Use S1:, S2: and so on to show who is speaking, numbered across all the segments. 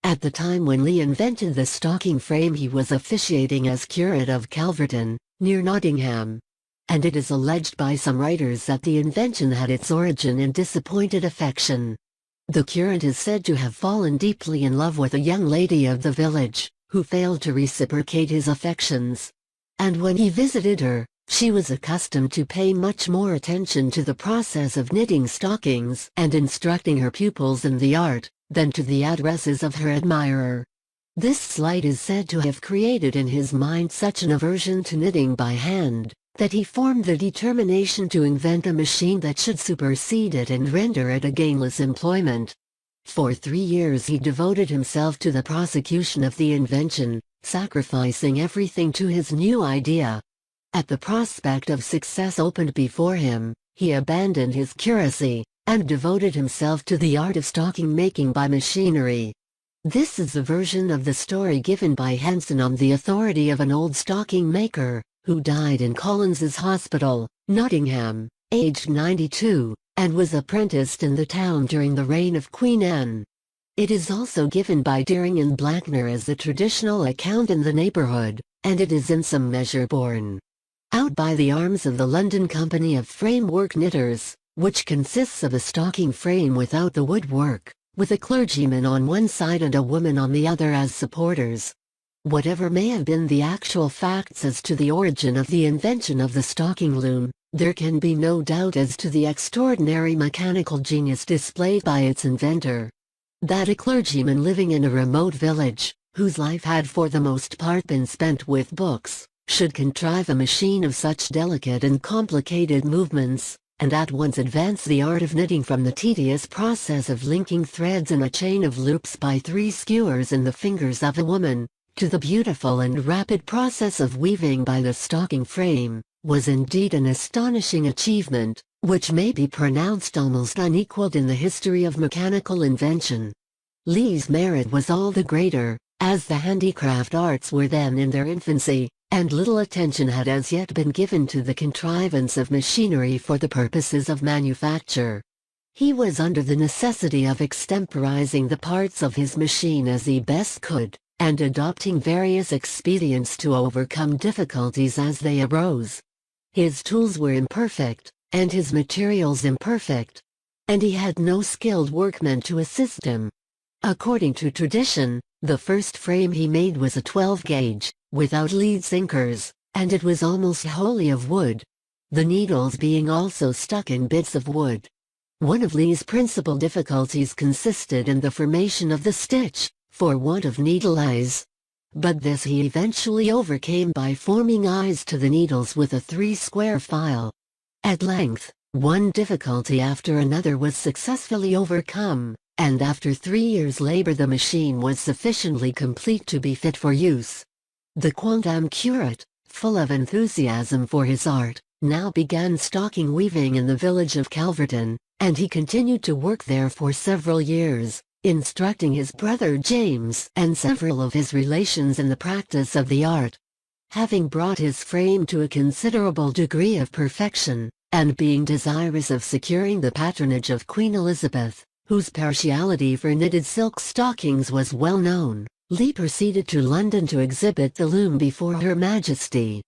S1: At the time when Lee invented the stocking frame, he was officiating as curate of Calverton, near Nottingham. And it is alleged by some writers that the invention had its origin in disappointed affection. The curate is said to have fallen deeply in love with a young lady of the village, who failed to reciprocate his affections. And when he visited her, she was accustomed to pay much more attention to the process of knitting stockings and instructing her pupils in the art, than to the addresses of her admirer. This slight is said to have created in his mind such an aversion to knitting by hand, that he formed the determination to invent a machine that should supersede it and render it a gainless employment. For 3 years he devoted himself to the prosecution of the invention, sacrificing everything to his new idea. At the prospect of success opened before him, he abandoned his curacy, and devoted himself to the art of stocking making by machinery. This is a version of the story given by Henson on the authority of an old stocking maker, who died in Collins's Hospital, Nottingham, aged 92, and was apprenticed in the town during the reign of Queen Anne. It is also given by Deering and Blackner as the traditional account in the neighbourhood, and it is in some measure borne out by the arms of the London Company of Framework Knitters, which consists of a stocking frame without the woodwork, with a clergyman on one side and a woman on the other as supporters. Whatever may have been the actual facts as to the origin of the invention of the stocking loom, there can be no doubt as to the extraordinary mechanical genius displayed by its inventor. That a clergyman living in a remote village, whose life had for the most part been spent with books, should contrive a machine of such delicate and complicated movements, and at once advance the art of knitting from the tedious process of linking threads in a chain of loops by 3 skewers in the fingers of a woman, to the beautiful and rapid process of weaving by the stocking frame, was indeed an astonishing achievement, which may be pronounced almost unequaled in the history of mechanical invention. Lee's merit was all the greater, as the handicraft arts were then in their infancy, and little attention had as yet been given to the contrivance of machinery for the purposes of manufacture. He was under the necessity of extemporizing the parts of his machine as he best could, and adopting various expedients to overcome difficulties as they arose. His tools were imperfect, and his materials imperfect, and he had no skilled workmen to assist him. According to tradition, the first frame he made was a 12-gauge, without lead sinkers, and it was almost wholly of wood, the needles being also stuck in bits of wood. One of Lee's principal difficulties consisted in the formation of the stitch, for want of needle eyes. But this he eventually overcame by forming eyes to the needles with a 3-square file. At length, one difficulty after another was successfully overcome, and after 3 years' labor the machine was sufficiently complete to be fit for use. The quondam curate, full of enthusiasm for his art, now began stocking weaving in the village of Calverton, and he continued to work there for several years, instructing his brother James and several of his relations in the practice of the art. Having brought his frame to a considerable degree of perfection, and being desirous of securing the patronage of Queen Elizabeth, whose partiality for knitted silk stockings was well known, Lee proceeded to London to exhibit the loom before Her Majesty.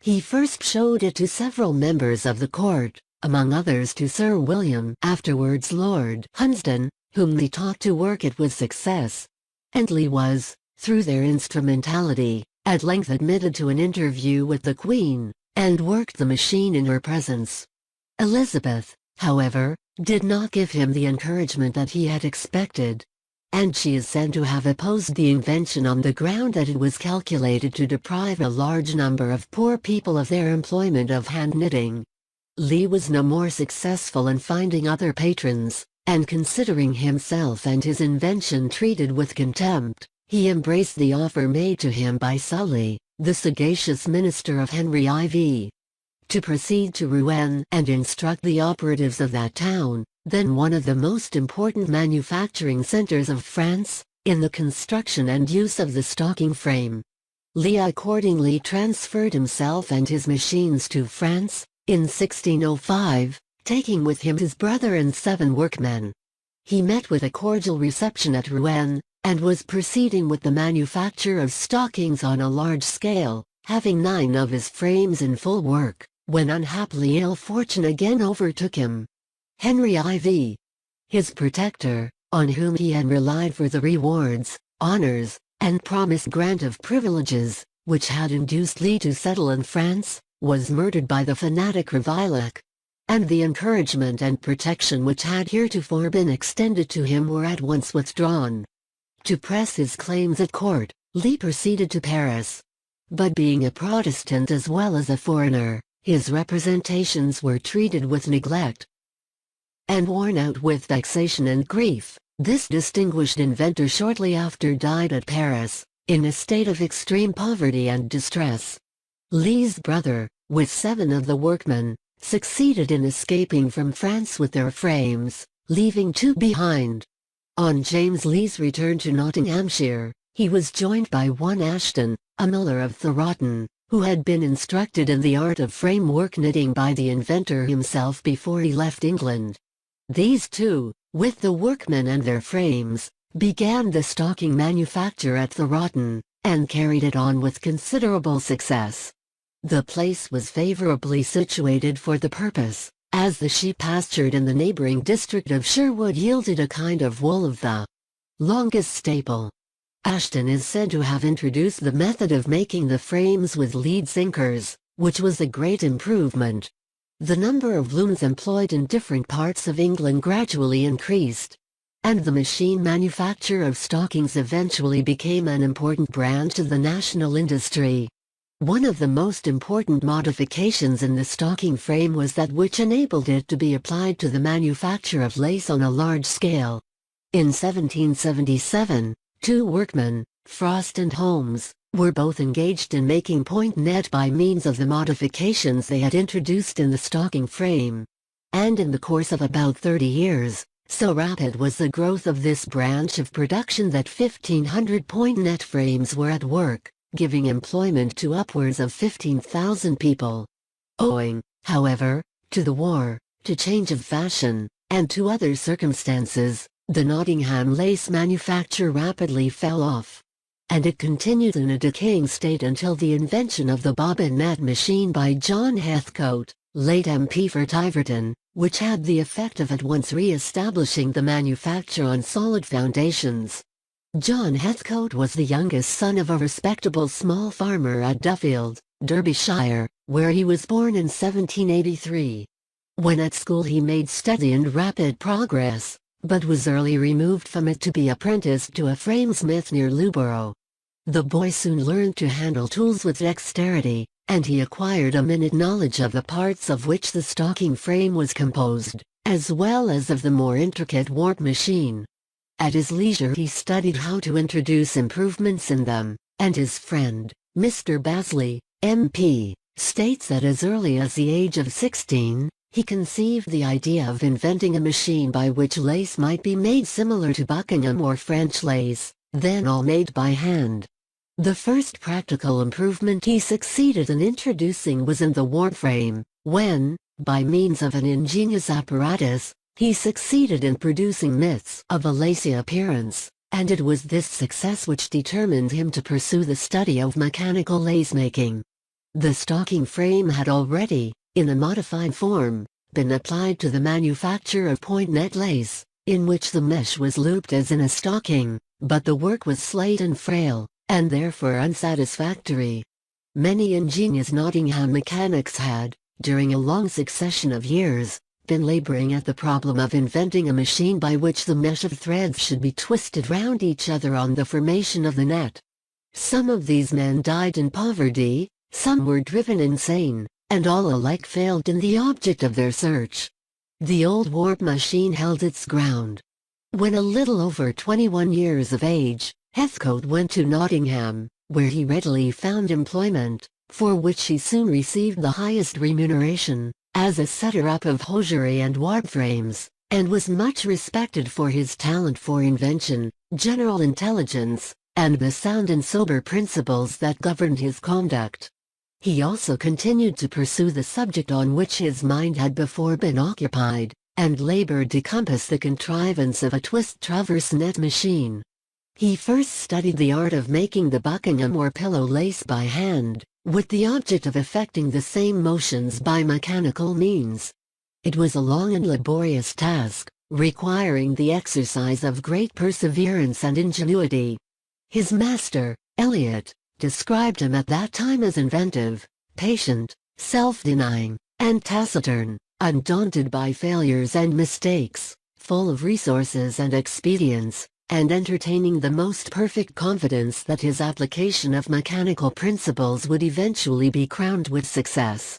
S1: He first showed it to several members of the court, among others to Sir William, afterwards Lord Hunsdon, whom Lee taught to work it with success. And Lee was, through their instrumentality, at length admitted to an interview with the Queen, and worked the machine in her presence. Elizabeth, however, did not give him the encouragement that he had expected, and she is said to have opposed the invention on the ground that it was calculated to deprive a large number of poor people of their employment of hand knitting. Lee was no more successful in finding other patrons, and considering himself and his invention treated with contempt, he embraced the offer made to him by Sully, the sagacious minister of Henry IV, to proceed to Rouen and instruct the operatives of that town, then one of the most important manufacturing centers of France, in the construction and use of the stocking frame. Lee accordingly transferred himself and his machines to France, in 1605, taking with him his brother and 7 workmen. He met with a cordial reception at Rouen, and was proceeding with the manufacture of stockings on a large scale, having 9 of his frames in full work, when unhappily ill fortune again overtook him. Henry IV, his protector, on whom he had relied for the rewards, honors, and promised grant of privileges, which had induced Lee to settle in France, was murdered by the fanatic Ravaillac, and the encouragement and protection which had heretofore been extended to him were at once withdrawn. To press his claims at court, Lee proceeded to Paris. But being a Protestant as well as a foreigner, his representations were treated with neglect. And worn out with vexation and grief, this distinguished inventor shortly after died at Paris, in a state of extreme poverty and distress. Lee's brother, with 7 of the workmen, succeeded in escaping from France with their frames, leaving 2 behind. On James Lee's return to Nottinghamshire, he was joined by one Ashton, a miller of Thoroton, who had been instructed in the art of framework knitting by the inventor himself before he left England. These 2, with the workmen and their frames, began the stocking manufacture at Thoroton, and carried it on with considerable success. The place was favorably situated for the purpose, as the sheep pastured in the neighboring district of Sherwood yielded a kind of wool of the longest staple. Ashton is said to have introduced the method of making the frames with lead sinkers, which was a great improvement. The number of looms employed in different parts of England gradually increased, and the machine manufacture of stockings eventually became an important branch of the national industry. One of the most important modifications in the stocking frame was that which enabled it to be applied to the manufacture of lace on a large scale. In 1777, 2 workmen, Frost and Holmes, were both engaged in making point net by means of the modifications they had introduced in the stocking frame. And in the course of about 30 years, so rapid was the growth of this branch of production that 1,500 point net frames were at work, giving employment to upwards of 15,000 people. Owing, however, to the war, to change of fashion, and to other circumstances, the Nottingham lace manufacture rapidly fell off, and it continued in a decaying state until the invention of the bobbin net machine by John Heathcote, late MP for Tiverton, which had the effect of at once re-establishing the manufacture on solid foundations. John Heathcote was the youngest son of a respectable small farmer at Duffield, Derbyshire, where he was born in 1783. When at school he made steady and rapid progress, but was early removed from it to be apprenticed to a framesmith near Loughborough. The boy soon learned to handle tools with dexterity, and he acquired a minute knowledge of the parts of which the stocking frame was composed, as well as of the more intricate warp machine. At his leisure he studied how to introduce improvements in them, and his friend, Mr. Bazley, MP, states that as early as the age of 16, he conceived the idea of inventing a machine by which lace might be made similar to Buckingham or French lace, then all made by hand. The first practical improvement he succeeded in introducing was in the warp frame, when, by means of an ingenious apparatus, he succeeded in producing myths of a lacy appearance, and it was this success which determined him to pursue the study of mechanical lace-making. The stocking frame had already, in a modified form, been applied to the manufacture of point net lace, in which the mesh was looped as in a stocking, but the work was slight and frail, and therefore unsatisfactory. Many ingenious Nottingham mechanics had, during a long succession of years, been laboring at the problem of inventing a machine by which the mesh of threads should be twisted round each other on the formation of the net. Some of these men died in poverty, some were driven insane, and all alike failed in the object of their search. The old warp machine held its ground. When a little over 21 years of age, Heathcote went to Nottingham, where he readily found employment, for which he soon received the highest remuneration, as a setter-up of hosiery and warp frames, and was much respected for his talent for invention, general intelligence, and the sound and sober principles that governed his conduct. He also continued to pursue the subject on which his mind had before been occupied, and labored to compass the contrivance of a twist traverse net machine. He first studied the art of making the buckingham or pillow lace by hand, with the object of effecting the same motions by mechanical means. It was a long and laborious task, requiring the exercise of great perseverance and ingenuity. His master, Eliot, described him at that time as inventive, patient, self-denying, and taciturn, undaunted by failures and mistakes, full of resources and expedients, and entertaining the most perfect confidence that his application of mechanical principles would eventually be crowned with success.